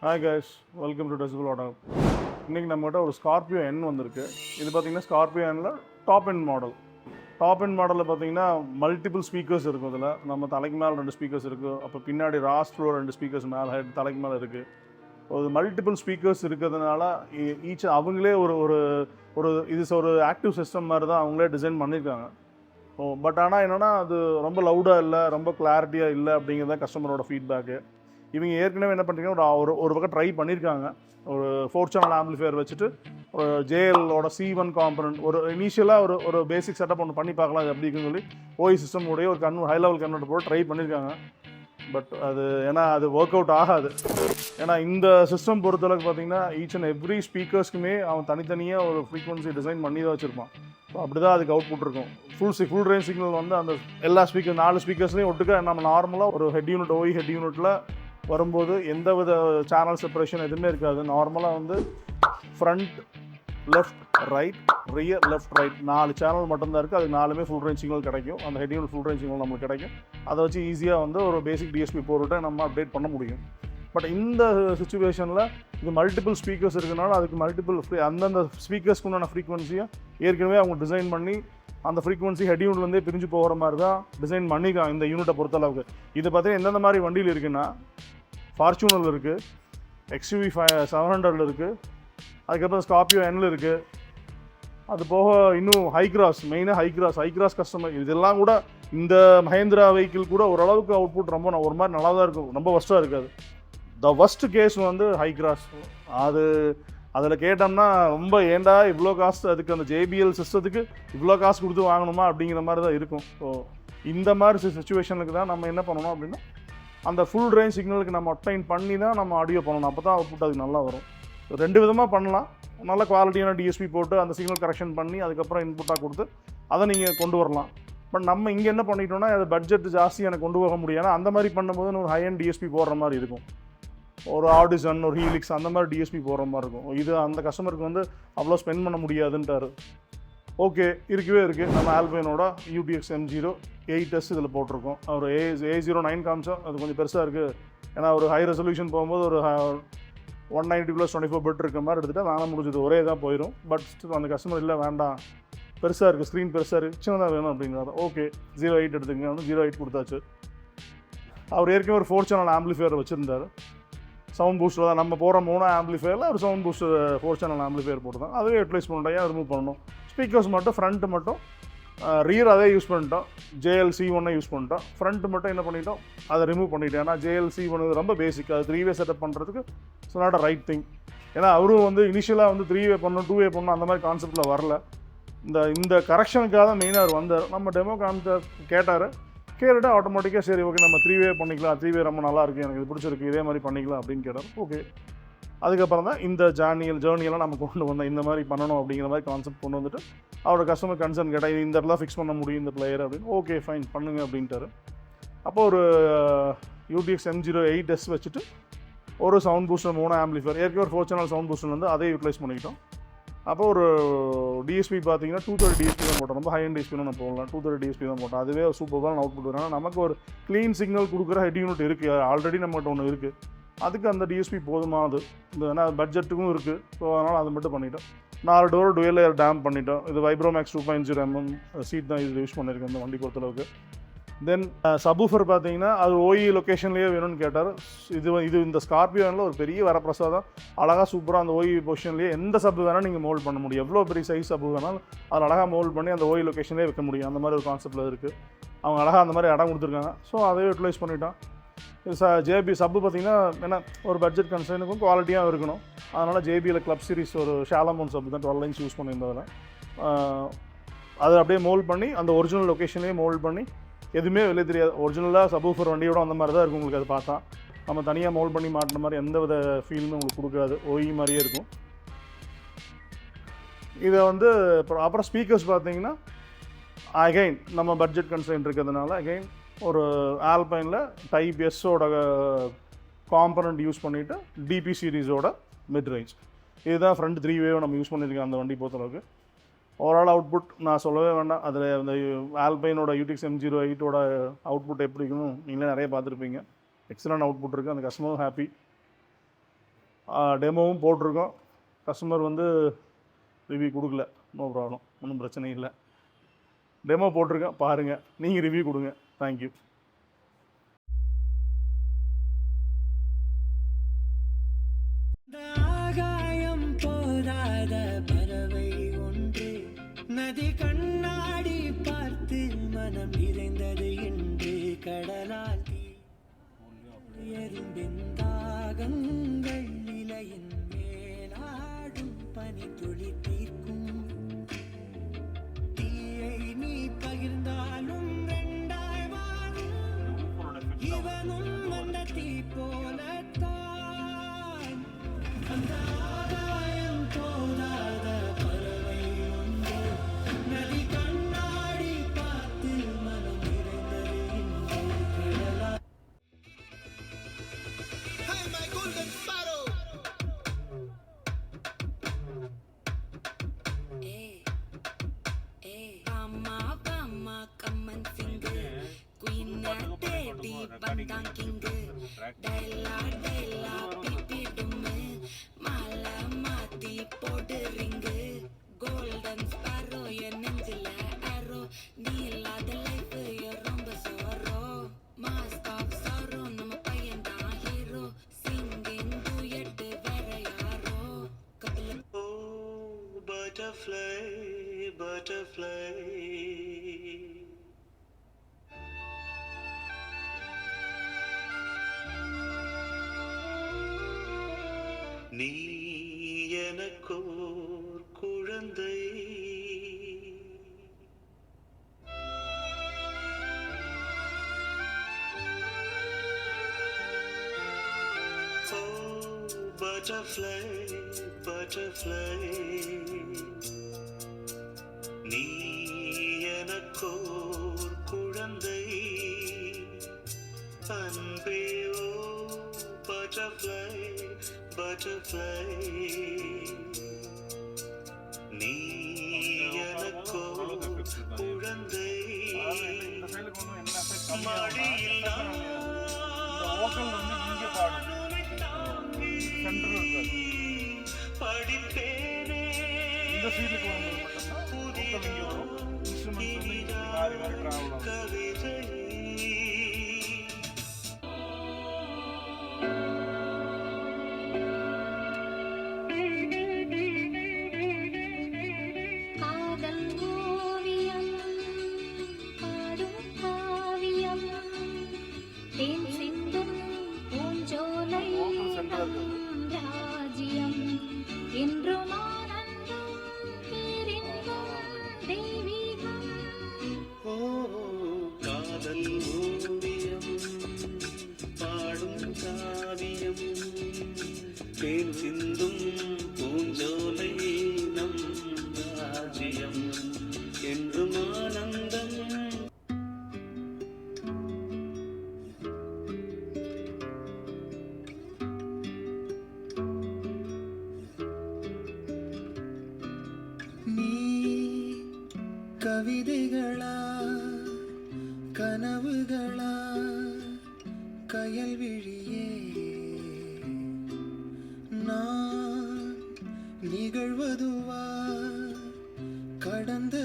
Hi guys, welcome to decibel auto. இன்றைக்கி நம்மகிட்ட ஒரு ஸ்கார்பியோ என் வந்திருக்கு. இது பார்த்தீங்கன்னா ஸ்கார்பியோ எண்ணில் top end model. Top end மாடலில் பார்த்தீங்கன்னா மல்டிபிள் ஸ்பீக்கர்ஸ் இருக்கும். இதில் நம்ம தலைக்கு மேலே 2 ஸ்பீக்கர்ஸ் இருக்குது. அப்போ பின்னாடி ராஸ் ஃப்ளோர் 2 ஸ்பீக்கர்ஸ் மேலே ஹெட் தலைக்கு மேலே இருக்குது. ஒரு மல்டிபிள் ஸ்பீக்கர்ஸ் இருக்கிறதுனால ஈச் அவங்களே ஒரு ஒரு ஒரு இது ஒரு ஆக்டிவ் சிஸ்டம் மாதிரி தான் அவங்களே டிசைன் பண்ணியிருக்காங்க. பட் ஆனால் என்னென்னா அது ரொம்ப லவுடாக இல்லை, ரொம்ப கிளாரிட்டியாக இல்லை அப்படிங்கிறது தான் கஸ்டமரோட ஃபீட்பேக்கு. இவங்க ஏற்கனவே என்ன பண்ணுறீங்கன்னா ஒரு பக்கம் ட்ரை பண்ணியிருக்காங்க. ஒரு 4 சேனல் ஆம்பிளிஃபையர் வச்சுட்டு ஒரு ஜேஎல்லோட C1 காம்பனன்ட் ஒரு இனிஷியலாக ஒரு பேசிக் செட்டப் ஒன்று பண்ணி பார்க்கலாம் அது அப்படின்னு சொல்லி ஓஇ சிஸ்டம் உடைய ஒரு ஹை லெவல் கன்வெர்ட்டர் போட்டு ட்ரை பண்ணியிருக்காங்க. பட் அது ஏன்னா அது ஒர்க் அவுட் ஆகாது. ஏன்னா இந்த சிஸ்டம் பொறுத்தளவுக்கு பார்த்தீங்கன்னா ஈச் அண்ட் எவ்ரி ஸ்பீக்கர்ஸ்க்குமே அவன் தனித்தனியாக ஒரு ஃப்ரீக்வன்சி டிசைன் பண்ணி தான் வச்சுருப்பான். ஸோ அப்படி தான் அதுக்கு அவுட்புட் இருக்கும். ஃபுல் ரேஞ்ச் சிக்னல் வந்து அந்த எல்லா ஸ்பீக்கர் 4 ஸ்பீக்கர்ஸ்லேயும் ஒட்டுக்க நம்ம நார்மலாக ஒரு ஹெட் யூனிட் ஓஇ ஹெட் யூனிட்டில் வரும்போது எந்த வித சேனல் செப்பரேஷன் எதுவுமே இருக்காது. நார்மலாக வந்து front left right rear left right 4 channel மட்டும்தான் இருக்குது. அதுக்கு 4மே ஃபுல் ரேஞ்ச் சிக்னல் கிடைக்கும். அந்த head unit full range signal நம்மளுக்கு கிடைக்கும். அதை வச்சு ஈஸியாக வந்து ஒரு பேசிக் டிஎஸ்பி போர்ட்டை நம்ம அப்டேட் பண்ண முடியும். பட் இந்த சுச்சுவேஷனில் இது மல்டிபிள் ஸ்பீக்கர்ஸ் இருக்கனால அதுக்கு மல்டிபிள் அந்தந்த ஸ்பீக்கர்ஸ்க்கு உண்டான ஃப்ரீக்வன்சியை ஏற்கனவே அவங்க டிசைன் பண்ணி அந்த ஃப்ரீக்வன்சி ஹெட் யூனிட்லேருந்தே பிரிஞ்சு போகிற மாதிரி தான் டிசைன் பண்ணிக்கலாம் இந்த யூனிட்டை பொறுத்தளவுக்கு. இது பார்த்தீங்கன்னா எந்தெந்த மாதிரி வண்டியில் இருக்குன்னா ஃபார்ச்சூனரில் இருக்குது, XUV 700 இருக்குது, அதுக்கப்புறம் ஸ்கார்பியோ எண்ணில் இருக்குது. அது போக இன்னும் மெயினாக ஹை கிராஸ் கஸ்டமர் இதெல்லாம் கூட இந்த மஹேந்திரா வெஹிக்கிள் கூட ஓரளவுக்கு அவுட்புட் ரொம்ப ஒரு மாதிரி நல்லா தான் இருக்கும், ரொம்ப ஒஸ்ட்டாக இருக்காது. த ஒஸ்ட் கேஸ் வந்து ஹை கிராஸ். அது அதில் கேட்டோம்னா ரொம்ப ஏண்டா இவ்வளோ காஸ்ட், அதுக்கு அந்த JBL சிஸ்டத்துக்கு இவ்வளோ காசு கொடுத்து வாங்கணுமா அப்படிங்கிற மாதிரி தான் இருக்கும். ஸோ இந்த மாதிரி சுச்சுவேஷனுக்கு தான் நம்ம என்ன பண்ணணும் அப்படின்னா அந்த ஃபுல் ரேஞ்ச் சிக்னலுக்கு நம்ம அப்டைன் பண்ணி தான் நம்ம ஆடியோ பண்ணணும். அப்போ தான் அவுட்புட் அதுக்கு நல்லா வரும். 2 விதமாக பண்ணலாம். நல்ல குவாலிட்டியான டிஎஸ்பி போட்டு அந்த சிக்னல் கரெக்ஷன் பண்ணி அதுக்கப்புறம் இன்புட்டாக கொடுத்து அதை நீங்கள் கொண்டு வரலாம். பட் நம்ம இங்கே என்ன பண்ணிட்டோம்னா அது பட்ஜெட் ஜாஸ்தி எனக்கு கொண்டு போக முடியாது. அந்த மாதிரி பண்ணும்போது ஒரு ஹை அண்ட் டிஎஸ்பி போடுற மாதிரி இருக்கும். ஒரு ஆடிசன் ஒரு ஹீலிக்ஸ் அந்த மாதிரி டிஎஸ்பி போடுற மாதிரி இருக்கும். இது அந்த கஸ்டமருக்கு வந்து அவ்வளோ ஸ்பெண்ட் பண்ண முடியாதுன்ட்டார். ஓகே, இருக்கவே இருக்குது. நம்ம ஆல்பைனோட UTX M08S இதில் போட்டிருக்கோம். ஒரு A09 காமிச்சா அது கொஞ்சம் பெருசாக இருக்குது. ஏன்னா ஒரு ஹை ரெசல்யூஷன் போகும்போது ஒரு 190+24 பிட் இருக்க மாதிரி எடுத்துகிட்டா வேணாம், முடிஞ்சது ஒரே தான் போயிடும். பட் அந்த கஸ்டமர் இல்லை வேண்டாம், பெருசாக இருக்குது, ஸ்க்ரீன் பெருசாக இருக்குது, சின்னதாக வேணும் அப்படிங்கிறத ஓகே 08 எடுத்துங்க. 08 கொடுத்தாச்சு. அவர் ஏற்கனவே ஒரு 4 சேனல் ஆம்பிளிஃபையர் வச்சுருந்தார். சவுண்ட் பூஸ்டர் தான் நம்ம போகிற 3 ஆம்பிளிஃபையரில் ஒரு சவுண்ட் பூஸ்டர் 4 சேனல் ஆம்பிளிஃபையர் போட்டு தான் அதுவே யூட்டிலைஸ் பண்ணிட்டோம். ரிமூவ் பண்ணணும். ஸ்பீக்கர்ஸ் மட்டும் ஃப்ரண்ட்டு மட்டும் ரியர் அதே யூஸ் பண்ணிட்டோம். JL C1 யூஸ் பண்ணிட்டோம். ஃப்ரண்ட்டு மட்டும் என்ன பண்ணிட்டோம், அதை ரிமூவ் பண்ணிட்டோம். ஏன்னா JL C1 ரொம்ப பேசிக். அது 3 வே செட்டப் பண்ணுறதுக்கு it's not a right thing. ஏன்னா அவரும் வந்து இனிஷியலாக வந்து 3 வே பண்ணணும் 2 வே பண்ணணும் அந்த மாதிரி கான்செப்டில் வரல. இந்த கரெக்ஷனுக்காக தான் மெயினாக அவர் வந்தார். நம்ம டெமோ கேட்டுட்டு ஆட்டோமேட்டிக்காக சரி ஓகே நம்ம 3 வே பண்ணிக்கலாம், 3 வே ரொம்ப நல்லா இருக்குது, எனக்கு இது பிடிச்சிருக்கு, இதே மாதிரி பண்ணிக்கலாம் அப்படின்னு கேட்டார். ஓகே, அதுக்கப்புறம் தான் இந்த ஜேர்னியெல்லாம் நம்ம கொண்டு வந்தோம். இந்த மாதிரி பண்ணணும் அப்படிங்கிற மாதிரி கான்செப்ட் கொண்டு வந்துட்டு அவரோட கஸ்டமர் கன்சர்ன் கேட்டால் இந்த இடத்துல ஃபிக்ஸ் பண்ண முடியும் இந்த பிளேயர் அப்படின்னு. ஓகே ஃபைன் பண்ணுங்க அப்படின்ட்டாரு. அப்போ ஒரு UTX M08S வச்சுட்டு ஒரு சவுண்ட் பூஸ்டர் 3 ஆம்பிளிஃபையர் ஏற்கனவே ஒரு 4 சேனல் சவுண்ட் பூஸ்டர் வந்து அதே யூட்டிலைஸ் பண்ணிக்கிட்டோம். அப்போ ஒரு டிஎஸ்பி பார்த்தீங்கன்னா 230 டிஎஸ்பி தான் போட்டோம். ரொம்ப ஹை அண்ட் டிஎஸ்பி தான் போடலாம். 230 டிஎஸ்பி தான் போட்டோம். அதுவே சூப்பரான அவுட்புட் வரும். நமக்கு ஒரு க்ளீன் சிக்னல் கொடுக்குற ஹெட் யூனிட் இருக்குது, ஆல்ரெடி நம்மகிட்ட ஒன்று இருக்குது. அதுக்கு அந்த டிஎஸ்பி போதுமானது. ஏன்னா பட்ஜெட்டுக்கும் இருக்குது. ஸோ அதனால் அது மட்டும் பண்ணிட்டோம். 4 டோர் டுவெல் லேயர் டேம் பண்ணிட்டோம். இது வைப்ரோமேக்ஸ் 2.0 mm சீட் தான் இது யூஸ் பண்ணியிருக்கேன் இந்த வண்டி பொறுத்தளவுக்கு. தென் சப்வூஃபர் பார்த்தீங்கன்னா அது ஓஇ லொக்கேஷன்லேயே வேணும்னு கேட்டார். இது இந்த ஸ்கார்பியோனில் ஒரு பெரிய வரப்பிரசாதம். அழகாக சூப்பராக அந்த ஓஇ பொசிஷன்லேயே எந்த சப்பு வேணால் நீங்கள் மோல்ட் பண்ண முடியும். எவ்வளோ பெரிய சைஸ் சப்பு வேணாலும் அதில் அழகாக மோல்ட் பண்ணி அந்த ஓஇ லொக்கேஷன்லேயே வைக்க முடியும். அந்த மாதிரி ஒரு கான்செப்டில் இருக்குது. அவங்க அழகாக அந்த மாதிரி இடம் கொடுத்துருக்காங்க. ஸோ அதை யூட்டிலைஸ் பண்ணிட்டோம். JB சப்பு பார்த்திங்கன்னா ஏன்னா ஒரு பட்ஜெட் கன்சர்னுக்கும் குவாலிட்டியாக இருக்கணும். அதனால் JBL கிளப் சீரிஸ் ஒரு ஷாலமோன் சப்பு தான் 12 inch யூஸ் பண்ணியிருந்ததில் அதை அப்படியே மோல்ட் பண்ணி அந்த ஒரிஜினல் லொக்கேஷன்லேயே மோல்ட் பண்ணி எதுவுமே வெளியே தெரியாது. ஒரிஜினலாக சப்வூஃபர் வண்டியோட அந்த மாதிரி தான் இருக்கும். உங்களுக்கு அதை பார்த்தா நம்ம தனியாக மோல்ட் பண்ணி மாட்டின மாதிரி எந்த வித ஃபீலுமே உங்களுக்கு கொடுக்காது. ஓஇ மாதிரியே இருக்கும். இதை வந்து அப்புறம் ஸ்பீக்கர்ஸ் பார்த்தீங்கன்னா அகைன் நம்ம பட்ஜெட் கன்சைன் இருக்கிறதுனால அகைன் ஒரு ஆல்பைனில் டைப் எஸ்ஸோட காம்பனண்ட் யூஸ் பண்ணிவிட்டு DP சீரீஸோட மிட் ரேஞ்ச் இதுதான் ஃப்ரண்ட் 3 வேவை நம்ம யூஸ் பண்ணியிருக்கோம் அந்த வண்டி பொறுத்தளவுக்கு. ஓவரால் அவுட்புட் நான் சொல்லவே வேண்டாம். அதில் அந்த ஆல்பைனோட UTX M08ஓட அவுட்புட் எப்படி இருக்கணும் நீங்களே நிறைய பார்த்துருப்பீங்க. எக்ஸலண்ட் அவுட்புட் இருக்குது. அந்த கஸ்டமரும் ஹாப்பி. டெமோவும் போட்டிருக்கோம். கஸ்டமர் வந்து ரிவ்யூ கொடுக்கல, நோ ப்ராப்ளம், ஒன்றும் பிரச்சனை இல்லை. டெமோ போட்டிருக்கேன், பாருங்கள், நீங்கள் ரிவ்யூ கொடுங்க. தேங்க்யூ. ஆகாயம் போதாத பறவை ஒன்று, நதி கண்ணாடி பார்த்து மனம் நிறைந்தது என்று கடலால் எறும்பின் தாகங்கள் நிலையின் மேலாடும் பனி துளி தீர்க்கும். தீயை நீ பகிர்ந்தாலும் ரெண்டாய் வாழும், இவனும் அந்த தீ போலத்தான். அந்த ஆகாயம் போதாத பறவை ஒன்று, நதி கண்ணாடி பார்த்து மனம் நிறைந்தது என்று கடலால். Hey, my golden sparrow! Hey, hey, Bama, Bama, come and sing. Queen Daddy, Bandang King. Della, Della, Pipi Dumme. Mala, Mati, Podu Ring. Golden sparrow, your nengila arrow. Neela, the life, your romba sorrow. Mask of sorrow, nama payanda hero. Singing duet, vera yaro. Oh, butterfly, butterfly. நீ எனக்கோர் குழந்தை, oh butterfly, butterfly. நீ எனக்கோர் குழந்தை, அன்பே ஓ butterfly, butterfly. நீ எனக்கோர் குழந்தை, மடியில் படிப்பேனே கவிதை. தேன் சிந்தும் பூஞ்சோலை நம் ராஜ்யம் என்றும் ஆனந்தம். நீ கவிதைகளா கனவுகளா கயல்விழியே, நான் நிகழ்வதுவா கடந்த